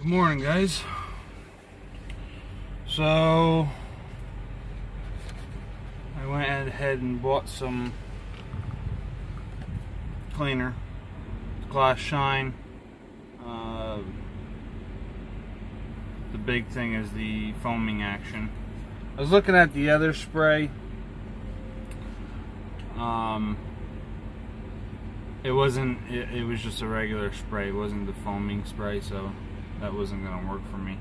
Good morning, guys. So I went ahead and bought some cleaner, Glass Shine. The big thing is the foaming action. I was looking at the other spray. It wasn't. It was just a regular spray. It wasn't the foaming spray, so that wasn't gonna work for me.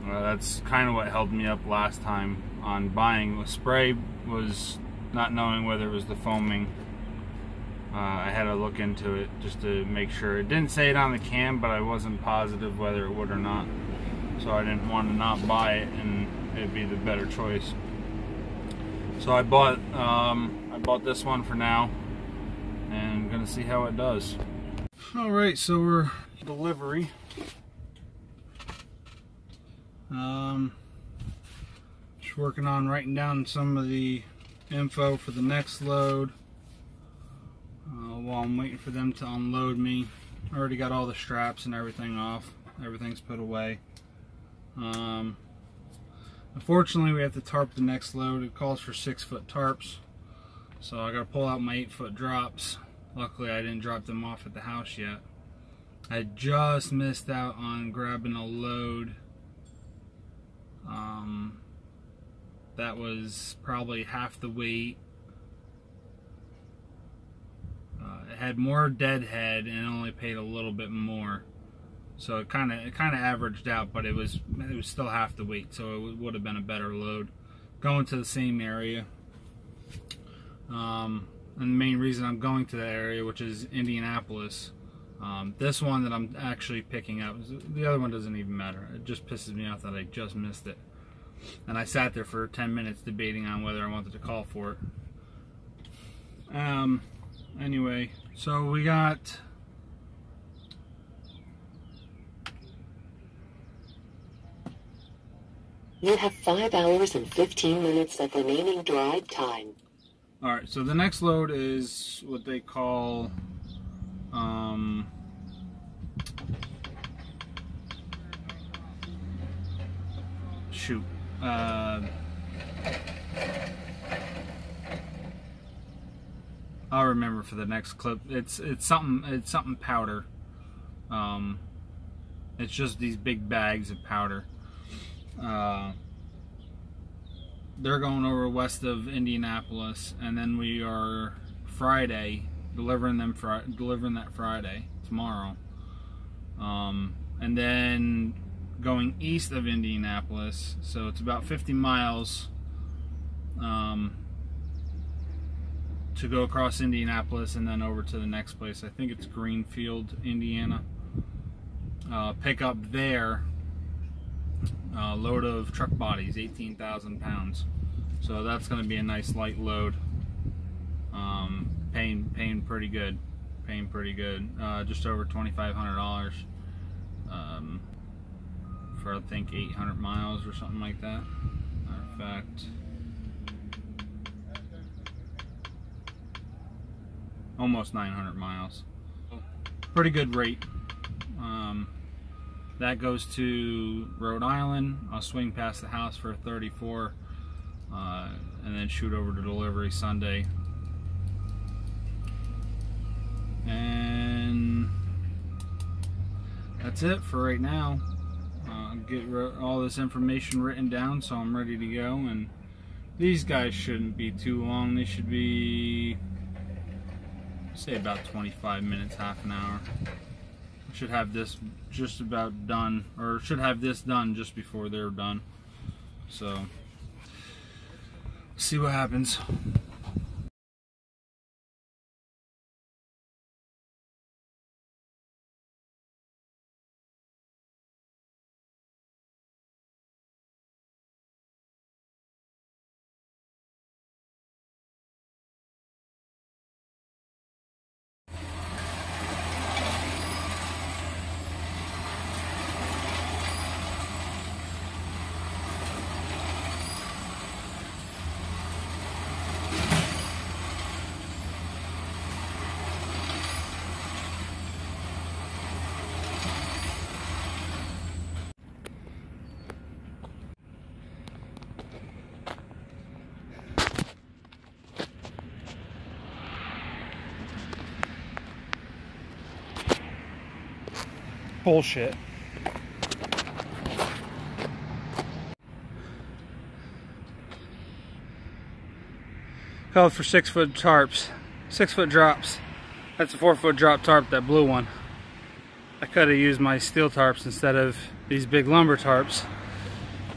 That's kind of what held me up last time on buying the spray, was not knowing whether it was the foaming. I had to look into it just to make sure. It didn't say it on the can, but I wasn't positive whether it would or not. So I didn't want to not buy it, and it'd be the better choice. So I bought this one for now, and I'm gonna see how it does. All right, so we're delivery. Just working on writing down some of the info for the next load while I'm waiting for them to unload me. I already got all the straps and everything off. Everything's put away. Unfortunately, we have to tarp the next load. It calls for 6-foot tarps, so I got to pull out my 8-foot drops. Luckily, I didn't drop them off at the house yet. I just missed out on grabbing a load that was probably half the weight. It had more deadhead and only paid a little bit more, so it kind of averaged out, but it was still half the weight, so it would have been a better load going to the same area. And the main reason I'm going to that area, which is Indianapolis, this one that I'm actually picking up, the other one doesn't even matter. It just pisses me off that I just missed it, and I sat there for 10 minutes debating on whether I wanted to call for it. Anyway, so we got You have 5 hours and 15 minutes of remaining drive time. Alright, so the next load is what they call I'll remember for the next clip. It's something powder. It's just these big bags of powder. They're going over west of Indianapolis, and then we are Friday delivering that Friday, tomorrow, and then going east of Indianapolis. So it's about 50 miles to go across Indianapolis and then over to the next place. I think it's Greenfield, Indiana. Pick up there. Load of truck bodies, 18,000 pounds. So that's going to be a nice light load. Paying pretty good. Just over $2,500 for I think 800 miles or something like that. Matter of fact, almost 900 miles. Pretty good rate. That goes to Rhode Island. I'll swing past the house for 34 and then shoot over to delivery Sunday. And that's it for right now. Get all this information written down so I'm ready to go. And these guys shouldn't be too long. They should be, say, about 25 minutes, half an hour. Should have this just about done, or should have this done just before they're done. So, see what happens. bullshit. Called for 6-foot tarps, 6-foot drops. That's a 4-foot drop tarp, that blue one. I could have used my steel tarps instead of these big lumber tarps,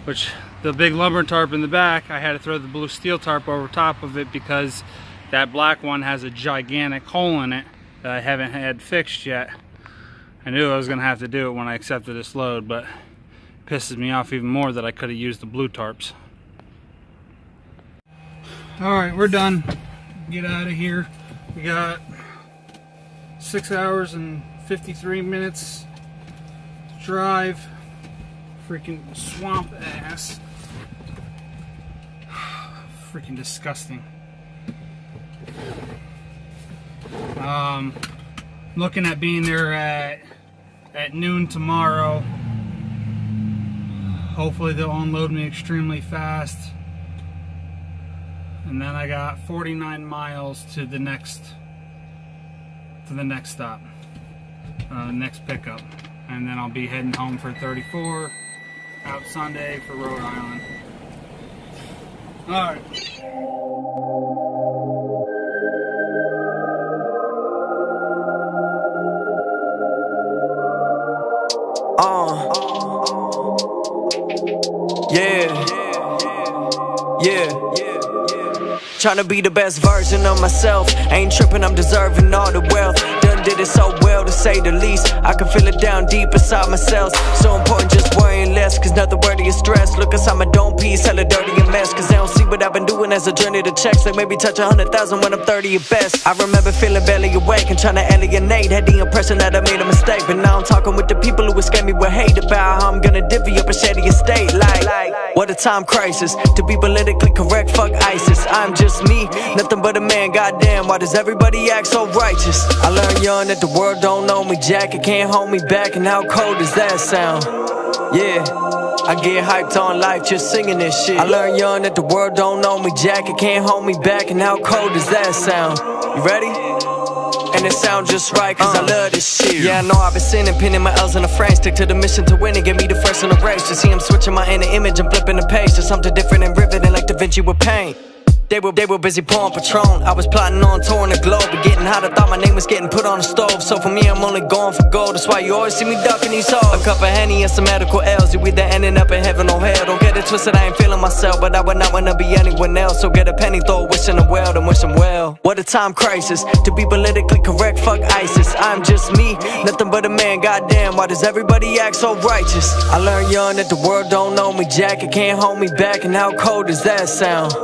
which the big lumber tarp in the back, I had to throw the blue steel tarp over top of it because that black one has a gigantic hole in it that I haven't had fixed yet. I knew I was going to have to do it when I accepted this load, but it pisses me off even more that I could have used the blue tarps. Alright, we're done. Get out of here. We got 6 hours and 53 minutes to drive. Freaking swamp ass. Freaking disgusting. Looking at being there at noon tomorrow. Hopefully they'll unload me extremely fast. And then I got 49 miles to the next stop, next pickup, and then I'll be heading home for 34 out Sunday for Rhode Island. All right. Tryna be the best version of myself. Ain't tripping, I'm deserving all the wealth. Done did it so well, to say the least. I can feel it down deep inside myself. So important, just worrying less, cause nothing worthy of stress. Look inside my dome piece, hella dirty and mess. Cause they don't see what I've been doing as a journey to checks. Like maybe touch 100,000 when I'm 30 at best. I remember feeling barely awake and trying to alienate. Had the impression that I made a mistake, but now I'm talking with the people who would scare me with hate about how I'm gonna divvy up a shady estate. Like, what a time crisis. To be politically correct, fuck ISIS. I'm just me, nothing but a man, goddamn. Why does everybody act so righteous? I learned young that the world don't know me, Jack. It can't hold me back, and how cold does that sound? Yeah, I get hyped on life just singing this shit. I learned young that the world don't know me, Jack. It can't hold me back, and how cold does that sound? You ready? And it sounds just right, cause I love this shit. Yeah, I know I've been sinning, pinning my L's in the frame. Stick to the mission to win and get me the first in the race. To see him switching my inner image and flipping the page to something different and riveting like Da Vinci with paint. They were busy pouring Patron. I was plotting on touring the globe, but getting hot, I thought my name was getting put on the stove. So for me, I'm only going for gold. That's why you always see me ducking these hoes. A cup of Henny and some medical L's. You either ending up in heaven or hell. Don't get it twisted, I ain't feeling myself, but I would not wanna be anyone else. So get a penny, throw a wish in the well, then wish them well. What a time crisis. To be politically correct, fuck ISIS. I'm just me, nothing but a man, goddamn. Why does everybody act so righteous? I learned young that the world don't know me, Jack. It can't hold me back, and how cold does that sound?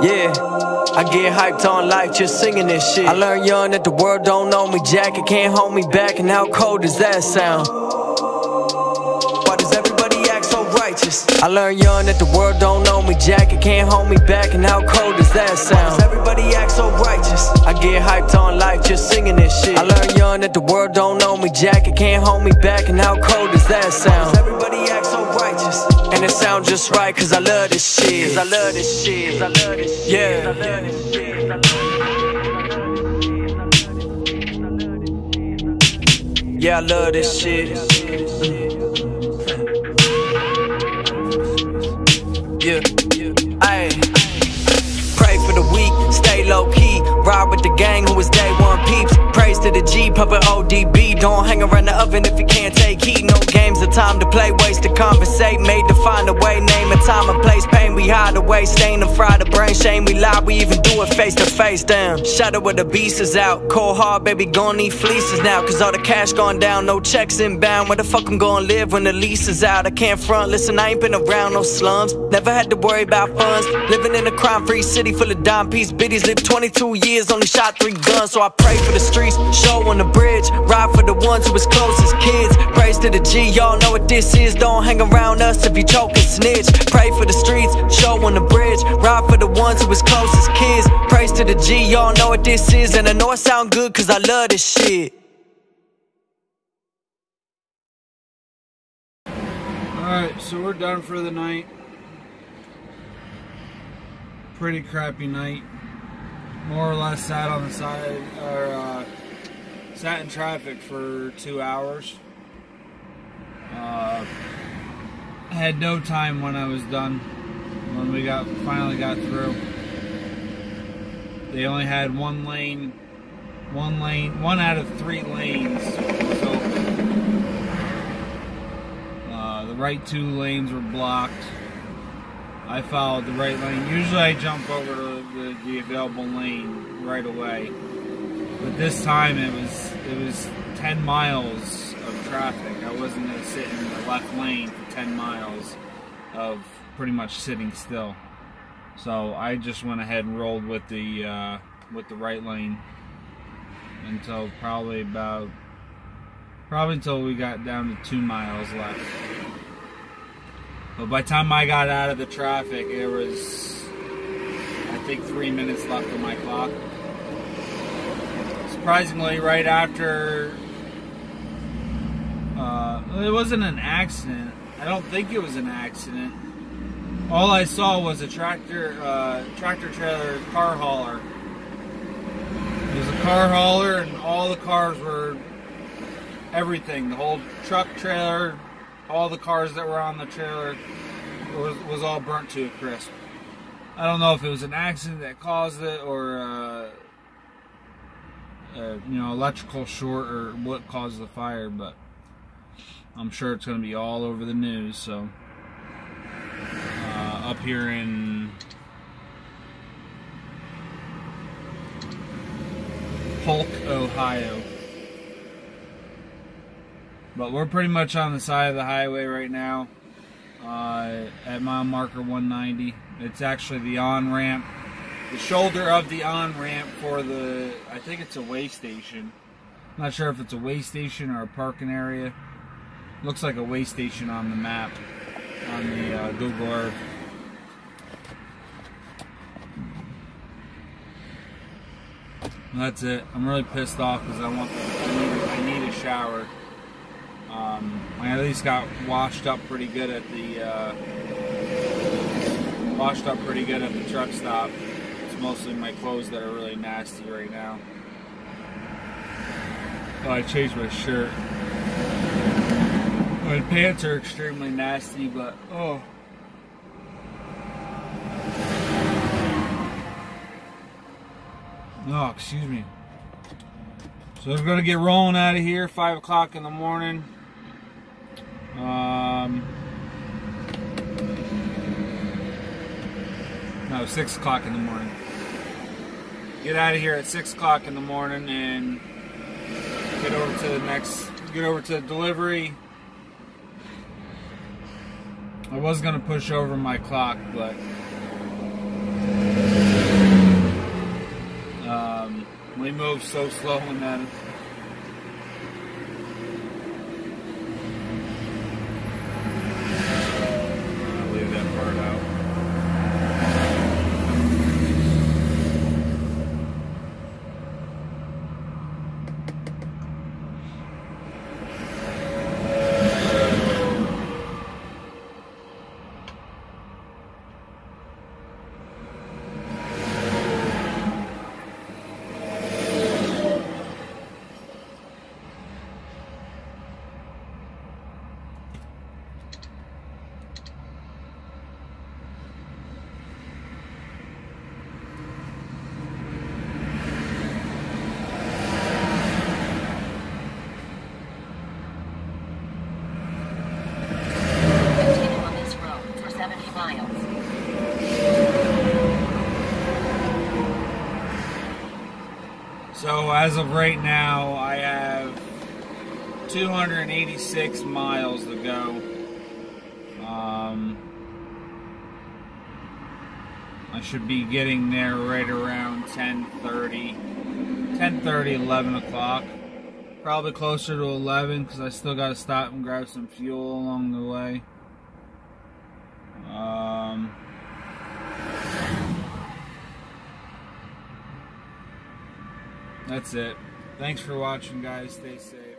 Yeah, I get hyped on life just singing this shit. I learned young that the world don't know me, Jack. It can't hold me back, and how cold does that sound? Why does everybody act so righteous? I learned young that the world don't know me, Jack. It can't hold me back, and how cold does that sound? Why does everybody act so righteous? I get hyped on life just singing this shit. I learned young that the world don't know me, Jack. It can't hold me back, and how cold does that sound? Why does everybody act so righteous? And it sounds just right, cause I love this shit. Cause I love this shit. Cause I love this shit. Yeah. Cause I love this shit. Yeah, I love this shit. Yeah. Ayy. Pray for the weak, stay low key. Ride with the gang who is day one peeps. Praise to the G, pumping ODB. Don't hang around the oven if you can't take heat. No games, the time to play, ways to conversate. Made to find a way, name a time and place. Pain we hide away, stain and fry the brain. Shame we lie, we even do it face to face. Damn, shadow where the beast is out. Cold hard, baby, gon' need fleeces now. Cause all the cash gone down, no checks inbound. Where the fuck I'm gon' live when the lease is out? I can't front, listen, I ain't been around no slums. Never had to worry about funds. Living in a crime-free city full of dime piece biddies. Lived 22 years, only shot 3 guns. So I pray for the streets, show on the bridge. Ride for the ones who was closest, kids. Praise to the G, y'all know what this is. Don't hang around us if you choke and snitch. Pray for the streets, show on the bridge. Ride for the ones who was closest, kids. Praise to the G, y'all know what this is. And I know it sound good cause I love this shit. Alright, so we're done for the night. Pretty crappy night. More or less sat on the side, or sat in traffic for 2 hours. I had no time when I was done. When we finally got through, they only had one out of 3 lanes was open. The right 2 lanes were blocked. I followed the right lane. Usually I jump over to the available lane right away, but this time it was 10 miles of traffic. I wasn't going to sit in the left lane for 10 miles of pretty much sitting still. So I just went ahead and rolled with the right lane until probably until we got down to 2 miles left. But by the time I got out of the traffic, it was, I think, 3 minutes left on my clock. Surprisingly, right after, it wasn't an accident. I don't think it was an accident. All I saw was a tractor trailer car hauler. It was a car hauler, and all the cars were, everything, the whole truck trailer, all the cars that were on the trailer was all burnt to a crisp. I don't know if it was an accident that caused it, or electrical short, or what caused the fire, but I'm sure it's going to be all over the news. So up here in Polk, Ohio. But we're pretty much on the side of the highway right now, at mile marker 190. It's actually the on-ramp, the shoulder of the on-ramp for I think it's a way station. I'm not sure if it's a way station or a parking area. Looks like a way station on the map, on the Google Earth. That's it. I'm really pissed off because I need a shower. I at least got washed up pretty good at the truck stop. It's mostly my clothes that are really nasty right now. Oh, I changed my shirt. My pants are extremely nasty, but oh. Oh, excuse me. So we're going to get rolling out of here, 5 o'clock in the morning. No, 6 o'clock in the morning. Get out of here at 6 o'clock in the morning and get over to the delivery. I was going to push over my clock, but we moved so slow and then I'll leave that part out. So as of right now, I have 286 miles to go. I should be getting there right around 10:30, 11 o'clock. Probably closer to 11 because I still got to stop and grab some fuel along the way. That's it. Thanks for watching, guys. Stay safe.